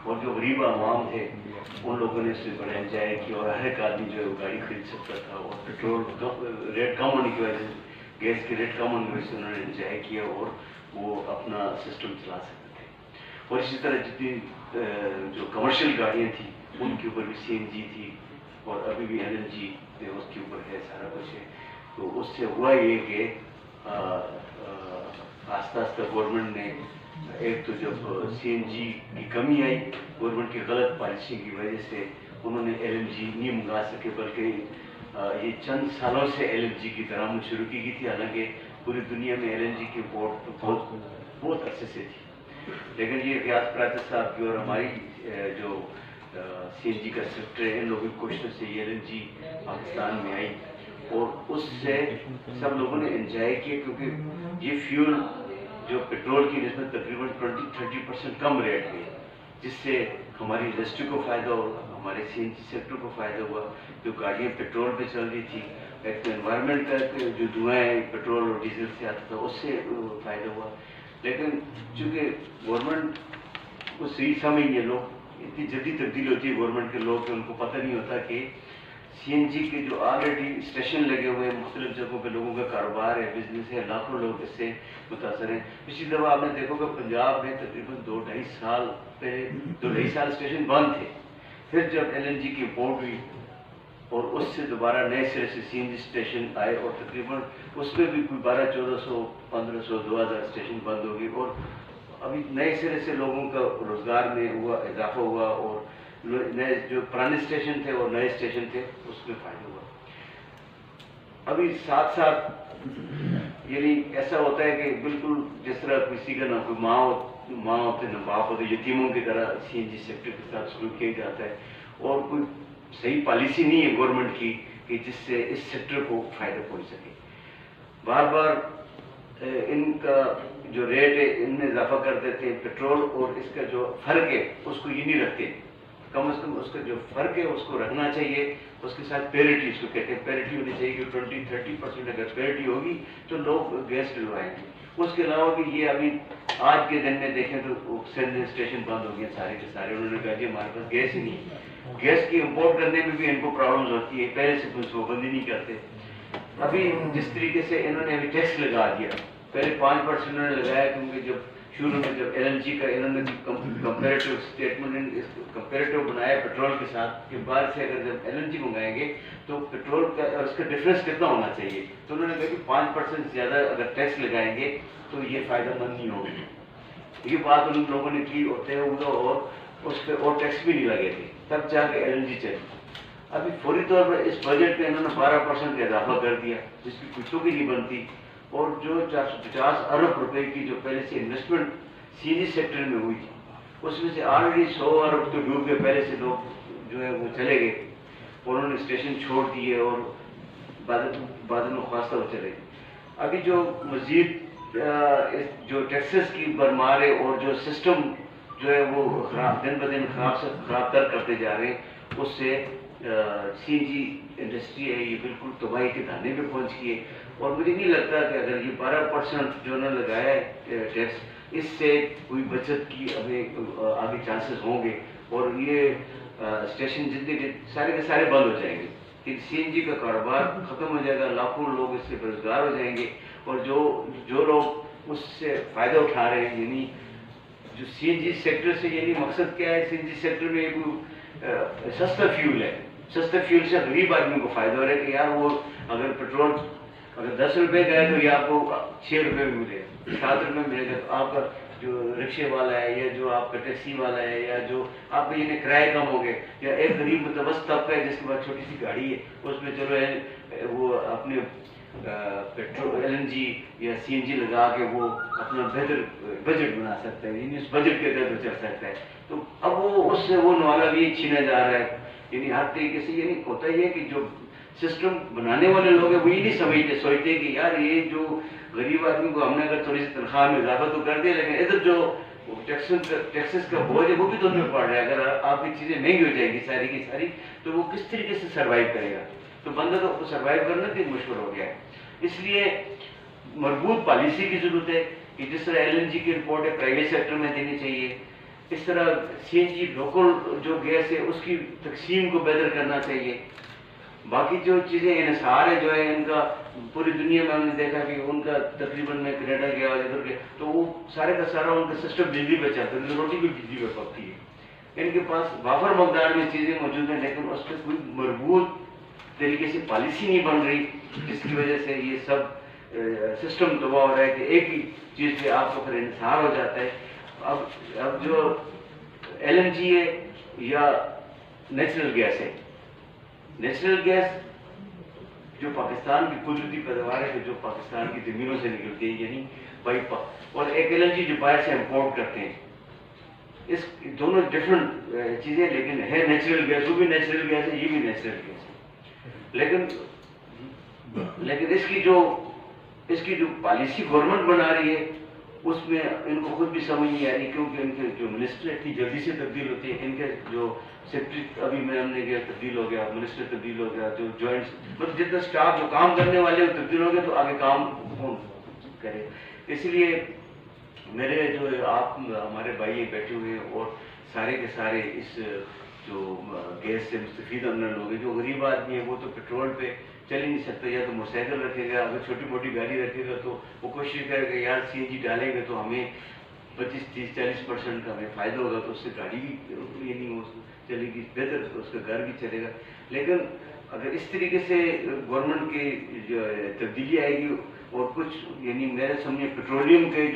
اور جو غریب عوام تھے ان لوگوں نے اس سے بڑا انجوائے کیا، اور ہر ایک آدمی جو ہے وہ گاڑی خرید سکتا تھا، اور پیٹرول ریٹ کم ہونے کی وجہ سے، گیس کی ریٹ کم ہونے کی وجہ سے انہوں نے انجوائے کیا اور وہ اپنا سسٹم چلا سکتے تھے۔ اور اسی طرح جتنی جو کمرشل گاڑیاں تھیں ان کے اوپر بھی سی این جی تھی، اور ابھی بھی ایل این جی اس کے اوپر ہے، سارا کچھ ہے۔ تو اس سے ہوا یہ کہ آہستہ آہستہ گورنمنٹ نے ایک تو جب سی این جی کی کمی آئی، گورنمنٹ کی غلط پالیسی کی وجہ سے انہوں نے ایل این جی نہیں منگا سکے، بلکہ یہ چند سالوں سے ایل این جی کی درآمد شروع کی گئی تھی، حالانکہ پوری دنیا میں ایل این جی کی امپورٹ بہت عرصے سے تھی۔ لیکن یہ ریاض پراتر صاحب کی اور ہماری جو سی این جی کا سیکٹر ہے، ان لوگوں کی کوششوں سے یہ ایل این جی پاکستان میں آئی، اور اس سے سب لوگوں نے انجوائے کیا، کیونکہ یہ فیول جو پیٹرول کی نسبت تقریباً 20-30% کم ریٹ پہ، جس سے ہماری انڈسٹری کو فائدہ ہوا، ہمارے سی این جی سیکٹر کو فائدہ ہوا۔ جو گاڑیاں پیٹرول پہ چل رہی تھی، ایک تو انوائرمنٹ کا جو دھوئیں پیٹرول اور ڈیزل سے آتا تھا اس سے فائدہ ہوا۔ لیکن چونکہ گورنمنٹ کو صحیح سمجھ نہیں ہے، لوگ اتنی جلدی تبدیل ہوتی ہے گورنمنٹ کے لوگ کہ ان کو پتہ نہیں ہوتا کہ سی این جی کے جو آلریڈی اسٹیشن لگے ہوئے ہیں مختلف جگہوں پہ، لوگوں کا کاروبار ہے، بزنس ہے، لاکھوں لوگ اس سے متاثر ہیں۔ پچھلی دفعہ آپ نے دیکھو کہ پنجاب میں تقریباً 2-2.5 سال پہلے 2-2.5 سال اسٹیشن بند تھے، پھر جب ایل این جی کی امپورٹ ہوئی اور اس سے دوبارہ نئے سرے سے سی این جی اسٹیشن آئے، اور تقریباً اس میں بھی کوئی 1200-1400 1500 2000 اسٹیشن بند ہو گئی، اور ابھی نئے سرے سے لوگوں کا روزگار میں ہوا اضافہ ہوا، اور نئے جو پرانے اسٹیشن تھے اور نئے اسٹیشن تھے اس میں فائدہ ہوا۔ ابھی ساتھ ساتھ یعنی ایسا ہوتا ہے کہ بالکل جس طرح کسی کا نہ کوئی ماں ہوتے نہ باپ ہوتے، یتیموں کی طرح سی این جی سیکٹر کے ساتھ سلوک کیا جاتا ہے، اور کوئی صحیح پالیسی نہیں ہے گورنمنٹ کی کہ جس سے اس سیکٹر کو فائدہ پہنچ سکے۔ بار بار ان کا جو ریٹ ہے ان میں اضافہ کر دیتے ہیں، پیٹرول اور اس کا جو فرق ہے اس کو یہ نہیں رکھتے، کم از کم اس کا جو فرق ہے اس کو رکھنا چاہیے، اس کے ساتھ پیریٹی، اس کو کہتے ہیں پیریٹی ہونی چاہیے کہ 20-30% اگر پیریٹی ہوگی تو لوگ گیس ڈلوائیں گے۔ اس کے علاوہ بھی یہ ابھی آج کے دن میں دیکھیں تو سندھ اسٹیشن بند ہو گئے سارے کے سارے، انہوں نے کہا کہ ہمارے پاس گیس ہی نہیں، گیس کی امپورٹ کرنے میں بھی ان کو پرابلمز ہوتی ہے، پہلے سے کوئی پابندی نہیں کرتے۔ ابھی جس طریقے سے انہوں نے ابھی ٹیکس لگا دیا، پہلے 5% انہوں نے لگایا، کیونکہ جب شروع میں جب ایل این جی کا انہوں نے کمپیریٹو اسٹیٹمنٹ کمپیریٹو بنایا پیٹرول کے ساتھ کہ باہر سے اگر جب ایل این جی منگائیں گے تو پیٹرول کا اور اس کا ڈفرینس کتنا ہونا چاہیے، تو انہوں نے کہا کہ 5% زیادہ اگر ٹیکس لگائیں گے تو یہ فائدہ مند نہیں ہوگی۔ یہ بات ان لوگوں نے کی اور طے ہوا، اور اس پہ اور ٹیکس بھی نہیں لگے تھے، تب جا کے ایل این جی چلی۔ ابھی فوری طور پر اس بجٹ پہ انہوں نے 12% کا اضافہ کر دیا، جس کی کچھ بھی نہیں بنتی، اور جو 450 ارب روپے کی جو پہلے سے انویسٹمنٹ سی این جی سیکٹر میں ہوئی تھی، اس میں سے آلریڈی 100 ارب تو ڈوب گئے، پہلے سے لوگ جو ہے وہ چلے گئے، انہوں نے اسٹیشن چھوڑ دیے اور بعد میں خواستہ وہ چلے گئے۔ ابھی جو مزید جو ٹیکسز کی برمار ہے اور جو سسٹم جو ہے وہ دن بدن خراب تر کرتے جا رہے ہیں، اس سے سی این جی انڈسٹری ہے یہ بالکل تباہی کے دھانے پہ پہنچ گئی ہے۔ اور مجھے نہیں لگتا کہ اگر یہ 12% جو انہوں نے لگایا ہے ٹیکس، اس سے کوئی بچت کی ہمیں آگے چانسز ہوں گے، اور یہ اسٹیشن جتنے سارے کے سارے بند ہو جائیں گے، کہ سی این جی کا کاروبار ختم ہو جائے گا، لاکھوں لوگ اس سے بے روزگار ہو جائیں گے، اور جو لوگ اس سے فائدہ اٹھا رہے ہیں، یعنی جو سی این جی سیکٹر سے، یعنی مقصد کیا ہے، سی این جی سیکٹر میں ایک سستا فیول ہے، سستے فیول سے غریب آدمی کو فائدہ ہو رہا ہے کہ یار وہ اگر پیٹرول اگر 10 روپے کا ہے تو یہ آپ کو 6 روپے میں ملے گا، 7 روپے میں ملے گا، تو آپ کا جو رکشے والا ہے یا جو آپ کا ٹیکسی والا ہے یا جو آپ کے یعنی کرائے کم ہو گئے، یا ایک غریب متوسط طبقہ ہے جس کے پاس چھوٹی سی گاڑی ہے، اس میں چلو وہ اپنے پیٹرول ایل این جی یا سی این جی لگا کے وہ اپنا بہتر بجٹ بنا سکتا ہے، یعنی اس بجٹ کے تحت چل سکتا ہے۔ تو اب وہ اس سے وہ نوالا بھی چھینا جا رہا ہے، یعنی ہر طریقے سے یعنی ہوتا ہی ہے کہ جو سسٹم بنانے والے لوگ ہیں وہ یہ نہیں سمجھتے، سوچتے کہ یار یہ جو غریب آدمی کو ہم نے اگر تھوڑی سی تنخواہ میں اضافہ تو کر دیا، لیکن ادھر جو ٹیکسز کا بوجھ ہے وہ بھی تو ان میں پڑ رہا ہے، اگر آپ کی چیزیں مہنگی ہو جائیں گی ساری کی ساری تو وہ کس طریقے سے سروائیو کرے گا، تو بندہ تو سروائیو کرنا بھی مشکل ہو گیا ہے۔ اس لیے مربوط پالیسی کی ضرورت ہے کہ جس طرح ایل این جی کی رپورٹ ہے پرائیویٹ سیکٹر میں دینی چاہیے، اس طرح CNG لوکل جو گیس ہے اس کی تقسیم کو بہتر کرنا چاہیے. باقی جو چیزیں انحصار ہے جو ہے ان کا پوری دنیا میں ہم نے دیکھا کہ ان کا تقریباً میں کینیڈا گیا اور ادھر گیا تو وہ سارے کا سارا ان کا سسٹم بجلی پہ چلتا ہے, روٹی بھی بجلی پہ پکتی ہے. ان کے پاس وافر مقدار میں چیزیں موجود ہیں لیکن اس پہ کوئی مربوط طریقے سے پالیسی نہیں بن رہی, جس کی وجہ سے یہ سب سسٹم تباہ ہو رہا ہے کہ ایک ہی چیز پہ آپ کو پھر انحصار ہو جاتا ہے. اب جو LNG ہے یا نیچرل گیس ہے, نیچرل گیس جو پاکستان کی قدرتی پیداوار ہے جو پاکستان کی زمینوں سے نکلتی ہے یعنی پائپ, اور ایک LNG جو باہر سے امپورٹ کرتے ہیں, اس دونوں ڈفرنٹ چیزیں لیکن ہے نیچرل گیس, وہ بھی نیچرل گیس ہے یہ بھی نیچرل گیس ہے. لیکن اس کی جو پالیسی گورنمنٹ بنا رہی ہے اس میں ان کو خود بھی سمجھ نہیں آ رہی, کیونکہ ان کے جو منسٹر اتنی جلدی سے تبدیل ہوتی ہے, ان کے جو سیکرٹری ابھی میں ہم نے گیا تبدیل ہو گیا, منسٹر تبدیل ہو گیا, جو جوائنٹ مطلب جتنا اسٹاف جو کام کرنے والے وہ تبدیل ہو گئے تو آگے کام کون کرے. اس لیے میرے جو آپ ہمارے بھائی بیٹھے ہوئے ہیں اور سارے کے سارے اس جو گیس سے مستفید ہونے لوگ ہیں, جو غریب آدمی ہے وہ تو پیٹرول پہ چل ہی نہیں سکتا, یا تو موٹر سائیکل رکھے گا, اگر چھوٹی موٹی گاڑی رکھے گا تو وہ کوشش کرے گا یار CNG ڈالیں گے تو ہمیں 25-30-40% کا ہمیں فائدہ ہوگا, تو اس سے گاڑی بھی یہ نہیں ہو چلے گی, بہتر اس کا گھر بھی چلے گا. لیکن اگر اس طریقے سے گورنمنٹ کی جو تبدیلی آئے گی اور کچھ یعنی میرے سمجھے پیٹرولیم کے جو